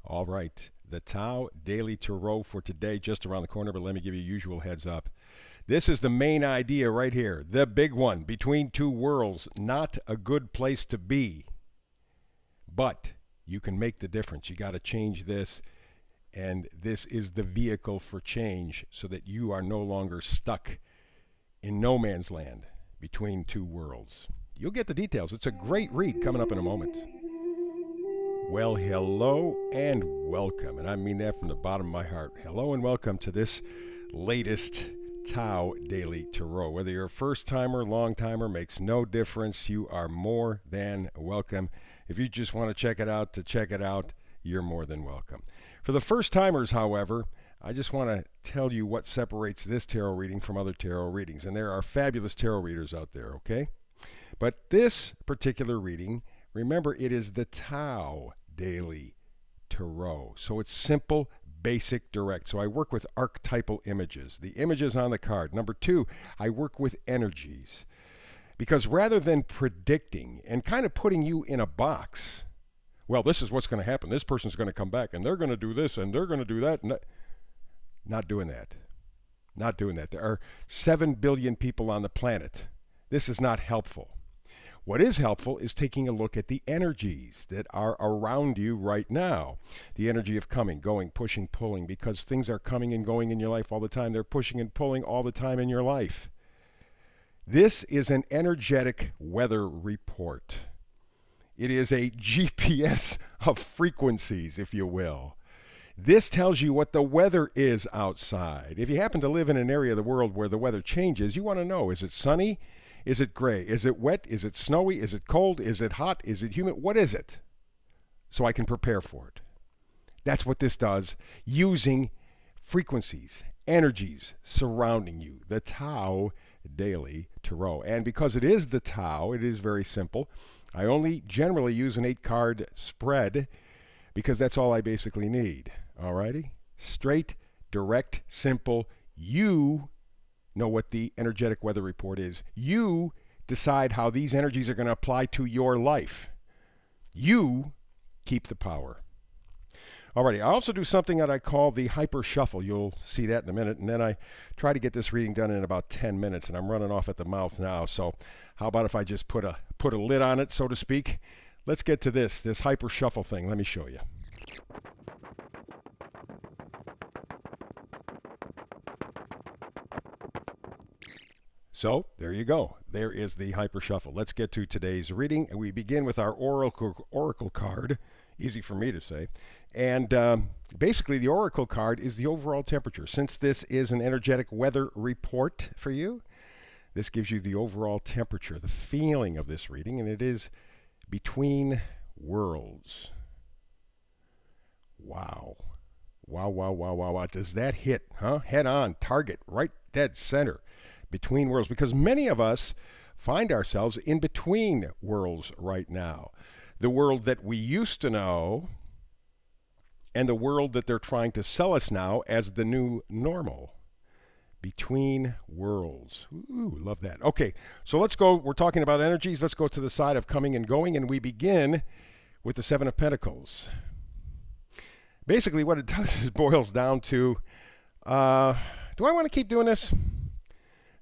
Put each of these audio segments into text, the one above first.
All right. The Tao Daily Tarot for today, just around the corner, but let me give you usual heads up. This is the main idea right here. The big one. Between two worlds. Not a good place to be. But you can make the difference. You got to change this. And this is the vehicle for change so that you are no longer stuck in no man's land between two worlds. You'll get the details. It's a great read coming up in a moment. Well, hello and welcome. And I mean that from the bottom of my heart. Hello and welcome to this latest Tao Daily Tarot. Whether you're a first-timer, long-timer, makes no difference. You are more than welcome. If you just want to check it out, you're more than welcome. For the first-timers, however, I just want to tell you what separates this tarot reading from other tarot readings. And there are fabulous tarot readers out there, okay? But this particular reading, remember, it is the Tao Daily Tarot. So it's simple, basic, direct. So I work with archetypal images, the images on the card. Number two, I work with energies. Because rather than predicting and kind of putting you in a box, well, this is what's going to happen. This person's going to come back and they're going to do this and they're going to do that. Not doing that. Not doing that. There are 7 billion people on the planet. This is not helpful. What is helpful is taking a look at the energies that are around you right now. The energy of coming, going, pushing, pulling, because things are coming and going in your life all the time. They're pushing and pulling all the time in your life. This is an energetic weather report. It is a GPS of frequencies, if you will. This tells you what the weather is outside. If you happen to live in an area of the world where the weather changes, you want to know, is it sunny? Is it gray? Is it wet? Is it snowy? Is it cold? Is it hot? Is it humid? What is it? So I can prepare for it. That's what this does, using frequencies, energies surrounding you. The Tao Daily Tarot. And because it is the Tao, it is very simple. I only generally use an 8-card spread because that's all I basically need. Alrighty? Straight, direct, simple. You know what the energetic weather report is. You decide how these energies are going to apply to your life. You keep the power. Alrighty, I also do something that I call the hyper shuffle. You'll see that in a minute. And then I try to get this reading done in about 10 minutes, and I'm running off at the mouth now. So how about if I just put a lid on it, so to speak? Let's get to this hyper shuffle thing. Let me show you. So there you go. There is the hyper shuffle. Let's get to today's reading. And we begin with our oracle card. Easy for me to say. And basically the oracle card is the overall temperature. Since this is an energetic weather report for you, this gives you the overall temperature, the feeling of this reading, and it is between worlds. Wow. Wow. Does that hit, huh? Head on, target, right dead center. Between worlds, because many of us find ourselves in between worlds right now. The world that we used to know and the world that they're trying to sell us now as the new normal. Between worlds. Ooh, love that. Okay, so let's go. We're talking about energies. Let's go to the side of coming and going, and we begin with the 7 of Pentacles. Basically, what it does is boils down to, do I want to keep doing this?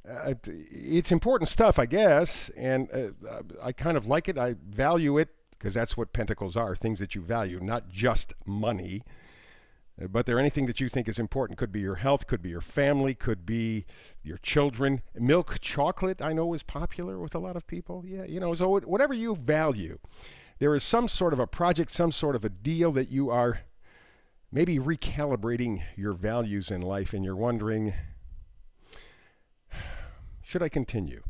It's important stuff, I guess, and I kind of like it. I value it because that's what pentacles are, things that you value, not just money, but they're anything that you think is important. Could be your health, could be your family, could be your children. Milk chocolate, I know, is popular with a lot of people. Yeah, so whatever you value, there is some sort of a project, some sort of a deal that you are maybe recalibrating your values in life, and you're wondering, should I continue?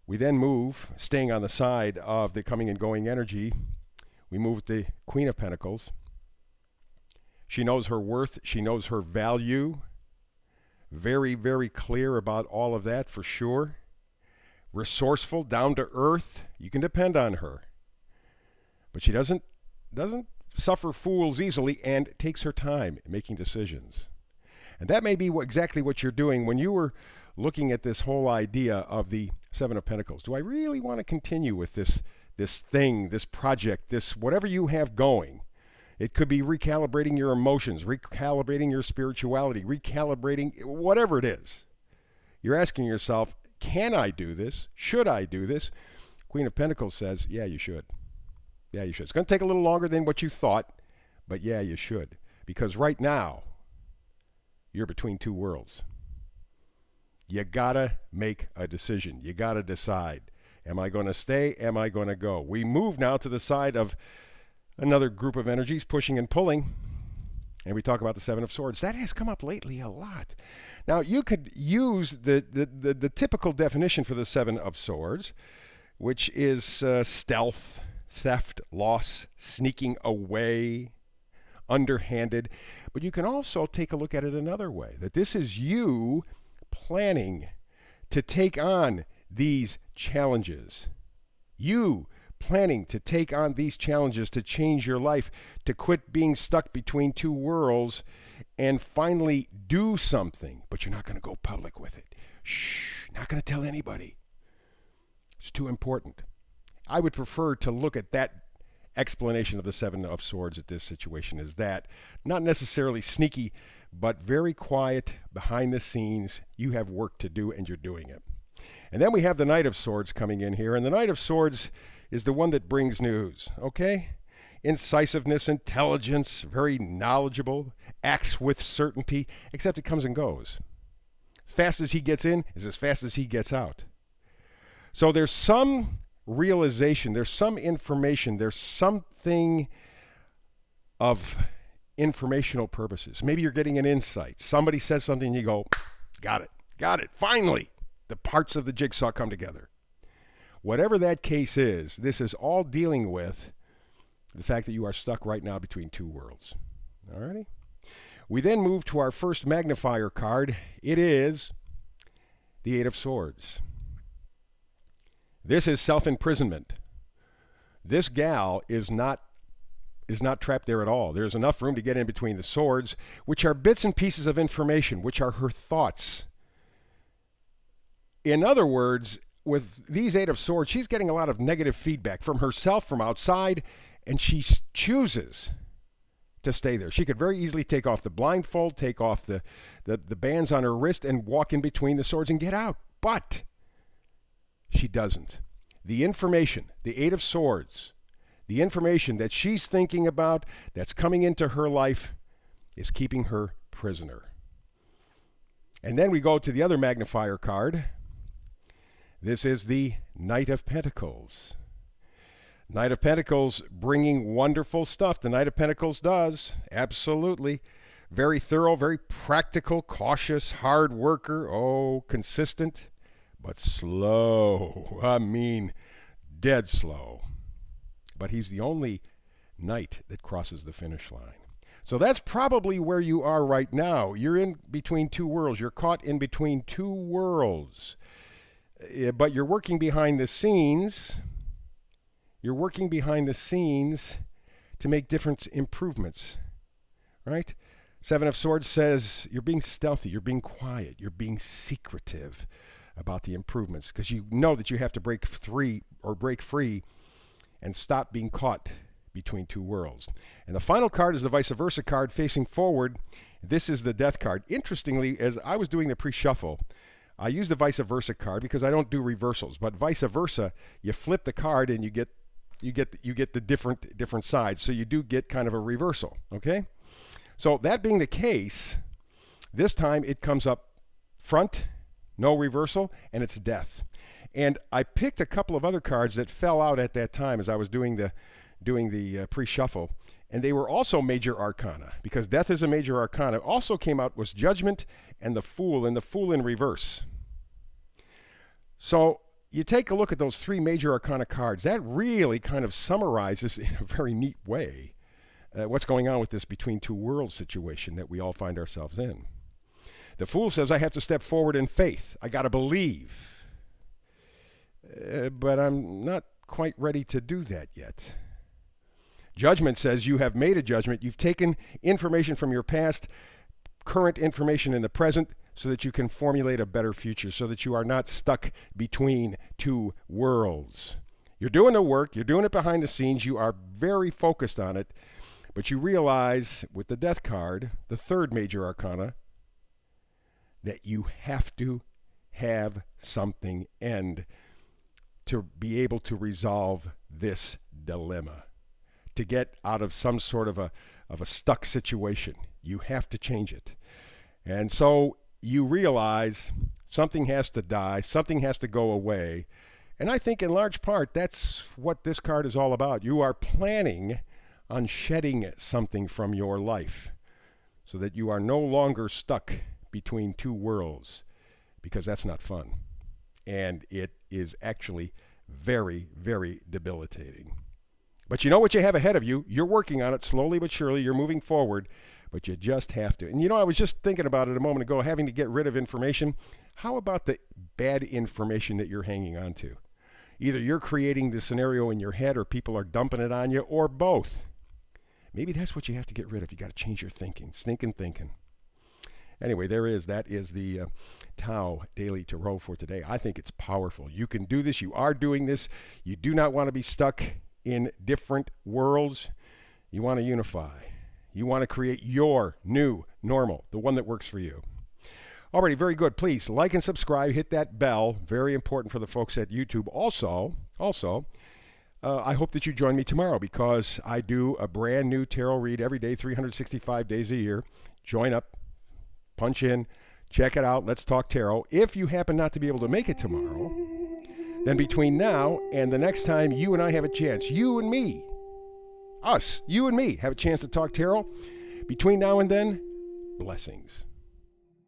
We then move, staying on the side of the coming and going energy, we move with the Queen of Pentacles. She knows her worth. She knows her value. Very, very clear about all of that for sure. Resourceful, down to earth. You can depend on her. But she doesn't suffer fools easily and takes her time making decisions. And that may be exactly what you're doing when you were looking at this whole idea of the Seven of Pentacles. Do I really want to continue with this thing, this project, this whatever you have going? It could be recalibrating your emotions, recalibrating your spirituality, recalibrating whatever it is. You're asking yourself, can I do this? Should I do this? Queen of Pentacles says, yeah, you should. Yeah, you should. It's going to take a little longer than what you thought, but yeah, you should. Because right now, you're between two worlds. You gotta make a decision. You gotta decide. Am I going to stay? Am I going to go? We move now to the side of another group of energies, pushing and pulling. And we talk about the Seven of Swords. That has come up lately a lot. Now, you could use the typical definition for the Seven of Swords, which is stealth, theft, loss, sneaking away, underhanded. But you can also take a look at it another way, that this is you planning to take on these challenges. You planning to take on these challenges to change your life, to quit being stuck between two worlds and finally do something. But you're not going to go public with it. Shh, not going to tell anybody. It's too important. I would prefer to look at that explanation of the Seven of Swords at this situation as that. Not necessarily sneaky, but very quiet, behind the scenes. You have work to do and you're doing it. And then we have the Knight of Swords coming in here. And the Knight of Swords is the one that brings news, okay? Incisiveness, intelligence, very knowledgeable, acts with certainty, except it comes and goes. As fast as he gets in is as fast as he gets out. So there's some realization, there's some information, there's something of informational purposes. Maybe you're getting an insight. Somebody says something and you go, got it, finally. The parts of the jigsaw come together. Whatever that case is, this is all dealing with the fact that you are stuck right now between two worlds. Alrighty? We then move to our first magnifier card. It is the Eight of Swords. This is self-imprisonment. This gal is not trapped there at all. There's enough room to get in between the swords, which are bits and pieces of information, which are her thoughts. In other words, with these Eight of Swords, she's getting a lot of negative feedback from herself, from outside, and she chooses to stay there. She could very easily take off the blindfold, take off the bands on her wrist, and walk in between the swords and get out. But she doesn't. The information, the Eight of Swords, the information that she's thinking about, that's coming into her life, is keeping her prisoner. And then we go to the other magnifier card. This is the Knight of Pentacles. Knight of Pentacles bringing wonderful stuff. The Knight of Pentacles does, absolutely. Very thorough, very practical, cautious, hard worker. Oh, consistent, but slow. I mean, dead slow. But he's the only knight that crosses the finish line. So that's probably where you are right now. You're in between two worlds. You're caught in between two worlds. But you're working behind the scenes. You're working behind the scenes to make different improvements, right? Seven of Swords says you're being stealthy, you're being quiet, you're being secretive about the improvements because you know that you have to break free and stop being caught between two worlds. And the final card is the vice versa card facing forward. This is the Death card. Interestingly, as I was doing the pre-shuffle, I used the vice versa card because I don't do reversals, but vice versa, you flip the card and you get the different sides. So you do get kind of a reversal, okay? So that being the case, this time it comes up front, no reversal, and it's Death. And I picked a couple of other cards that fell out at that time as I was doing the pre-shuffle, and they were also major arcana because Death is a major arcana. Also came out was Judgment and the Fool in reverse. So you take a look at those three major arcana cards. That really kind of summarizes in a very neat way what's going on with this between two worlds situation that we all find ourselves in. The Fool says, I have to step forward in faith. I got to believe. But I'm not quite ready to do that yet. Judgment says you have made a judgment. You've taken information from your past, current information in the present, so that you can formulate a better future, so that you are not stuck between two worlds. You're doing the work, you're doing it behind the scenes, you are very focused on it, but you realize with the death card, the third major arcana, that you have to have something end to be able to resolve this dilemma. To get out of some sort of a stuck situation, you have to change it. And so you realize something has to die, something has to go away. And I think in large part that's what this card is all about. You are planning on shedding something from your life so that you are no longer stuck between two worlds, because that's not fun. And it is actually very, very debilitating. But you know what you have ahead of you. You're working on it slowly but surely. You're moving forward, but you just have to. And you know, I was just thinking about it a moment ago, having to get rid of information. How about the bad information that you're hanging on to? Either you're creating the scenario in your head or people are dumping it on you, or both. Maybe that's what you have to get rid of. You got to change your thinking, stinking thinking. Anyway, that is the Tao Daily Tarot for today. I think it's powerful. You can do this. You are doing this. You do not want to be stuck in different worlds. You want to unify. You want to create your new normal, the one that works for you. Alrighty, very good. Please like and subscribe. Hit that bell. Very important for the folks at YouTube. Also, I hope that you join me tomorrow, because I do a brand new tarot read every day, 365 days a year. Join up, punch in, check it out. Let's talk tarot. If you happen not to be able to make it tomorrow, then between now and the next time you and I have a chance, you and me have a chance to talk tarot, between now and then, blessings.